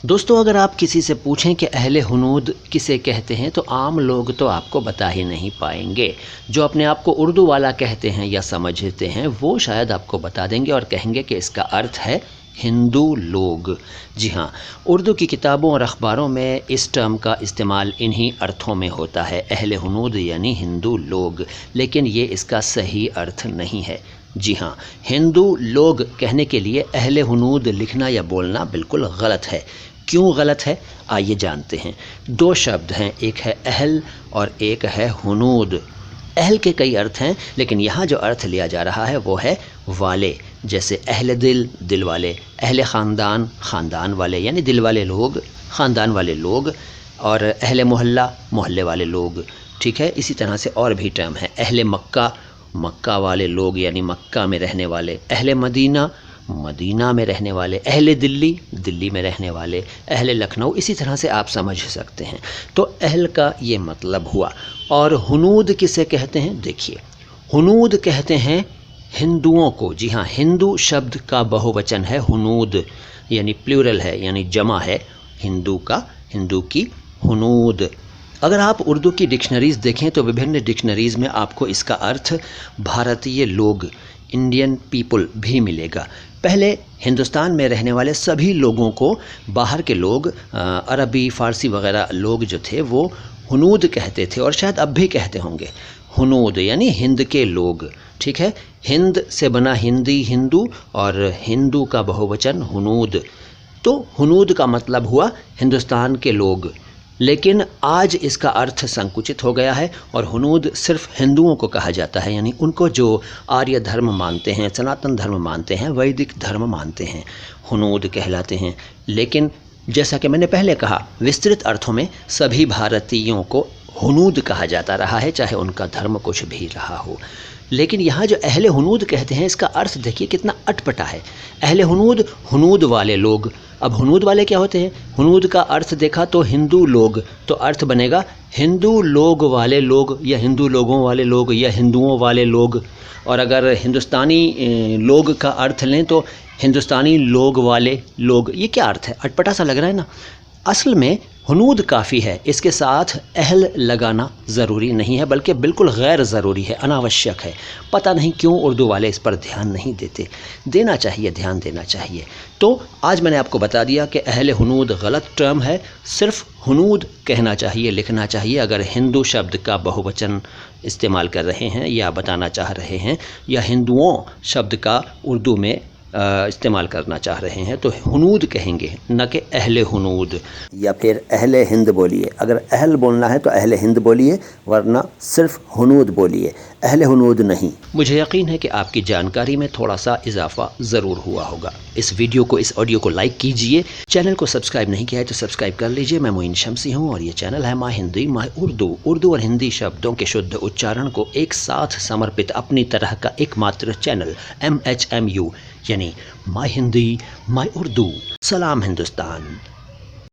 دوستو اگر آپ کسی سے پوچھیں کہ اہل ہنود کسے کہتے ہیں تو عام لوگ تو آپ کو بتا ہی نہیں پائیں گے۔ جو اپنے آپ کو اردو والا کہتے ہیں یا سمجھتے ہیں وہ شاید آپ کو بتا دیں گے اور کہیں گے کہ اس کا ارتھ ہے ہندو لوگ۔ جی ہاں، اردو کی کتابوں اور اخباروں میں اس ٹرم کا استعمال انہی ارتھوں میں ہوتا ہے، اہل ہنود یعنی ہندو لوگ، لیکن یہ اس کا صحیح ارتھ نہیں ہے۔ جی ہاں، ہندو لوگ کہنے کے لیے اہل ہنود لکھنا یا بولنا بالکل غلط ہے۔ کیوں غلط ہے؟ آئیے جانتے ہیں۔ دو شبد ہیں، ایک ہے اہل اور ایک ہے ہنود۔ اہل کے کئی ارتھ ہیں لیکن یہاں جو ارتھ لیا جا رہا ہے وہ ہے والے، جیسے اہل دل، دل والے، اہل خاندان، خاندان والے یعنی دل والے لوگ، خاندان والے لوگ، اور اہل محلہ، محلے والے لوگ، ٹھیک ہے۔ اسی طرح سے اور بھی ٹرم ہے، اہل مکہ، مکہ والے لوگ یعنی مکہ میں رہنے والے، اہل مدینہ، مدینہ میں رہنے والے، اہل دلی، دلی میں رہنے والے، اہل لکھنؤ، اسی طرح سے آپ سمجھ سکتے ہیں۔ تو اہل کا یہ مطلب ہوا۔ اور ہنود کسے کہتے ہیں؟ دیکھیے، ہنود کہتے ہیں ہندوؤں کو۔ جی ہاں، ہندو شبد کا بہووچن ہے ہنود، یعنی پلیورل ہے، یعنی جمع ہے ہندو کا، ہندو کی ہنود۔ اگر آپ اردو کی ڈکشنریز دیکھیں تو وبھن ڈکشنریز میں آپ کو اس کا ارتھ بھارتیہ لوگ، انڈین پیپل بھی ملے گا۔ پہلے ہندوستان میں رہنے والے سبھی لوگوں کو باہر کے لوگ، عربی، فارسی وغیرہ لوگ جو تھے وہ ہنود کہتے تھے، اور شاید اب بھی کہتے ہوں گے ہنود یعنی ہند کے لوگ، ٹھیک ہے۔ ہند سے بنا ہندی، ہندو، اور ہندو کا بہووچن ہنود۔ تو ہنود کا مطلب ہوا ہندوستان کے لوگ، لیکن آج اس کا ارتھ سنکچت ہو گیا ہے اور ہنود صرف ہندوؤں کو کہا جاتا ہے، یعنی ان کو جو آریہ دھرم مانتے ہیں، سناتن دھرم مانتے ہیں، ویدک دھرم مانتے ہیں، ہنود کہلاتے ہیں۔ لیکن جیسا کہ میں نے پہلے کہا، وسترت ارتھوں میں سبھی بھارتیوں کو ہنود کہا جاتا رہا ہے، چاہے ان کا دھرم کچھ بھی رہا ہو۔ لیکن یہاں جو اہل ہنود کہتے ہیں اس کا ارتھ دیکھیے کتنا اٹپٹا ہے۔ اہل ہنود، ہنود والے لوگ۔ اب ہنود والے کیا ہوتے ہیں؟ ہنود کا ارتھ دیکھا تو ہندو لوگ، تو ارتھ بنے گا ہندو لوگ والے لوگ، یا ہندو لوگوں والے لوگ، یا ہندوؤں والے لوگ۔ اور اگر ہندوستانی لوگ کا ارتھ لیں تو ہندوستانی لوگ والے لوگ۔ یہ کیا ارتھ ہے؟ اٹپٹا سا لگ رہا ہے نا۔ اصل میں ہنود کافی ہے، اس کے ساتھ اہل لگانا ضروری نہیں ہے، بلکہ بالکل غیر ضروری ہے، اناوشک ہے۔ پتہ نہیں کیوں اردو والے اس پر دھیان نہیں دیتے، دینا چاہیے، دھیان دینا چاہیے۔ تو آج میں نے آپ کو بتا دیا کہ اہل ہنود غلط ٹرم ہے، صرف ہنود کہنا چاہیے، لکھنا چاہیے اگر ہندو شبد کا بہووچن استعمال کر رہے ہیں یا بتانا چاہ رہے ہیں، یا ہندوؤں شبد کا اردو میں استعمال کرنا چاہ رہے ہیں تو ہنود کہیں گے، نہ کہ اہل ہنود۔ یا پھر اہل ہند بولیے، اگر اہل بولنا ہے تو اہل ہند بولیے، ورنہ صرف ہنود بولیے، اہل ہنود نہیں۔ مجھے یقین ہے کہ آپ کی جانکاری میں تھوڑا سا اضافہ ضرور ہوا ہوگا۔ اس ویڈیو کو، اس آڈیو کو لائک کیجئے، چینل کو سبسکرائب نہیں کیا ہے تو سبسکرائب کر لیجئے۔ میں معین شمسی ہوں اور یہ چینل ہے مائی ہندی مائی اردو۔ اردو اور ہندی شبدوں کے شدھ اچارن کو ایک ساتھ سمرپت اپنی طرح کا ایک ماتر چینل MHMU، یعنی مائی ہندی مائی اردو۔ سلام ہندوستان۔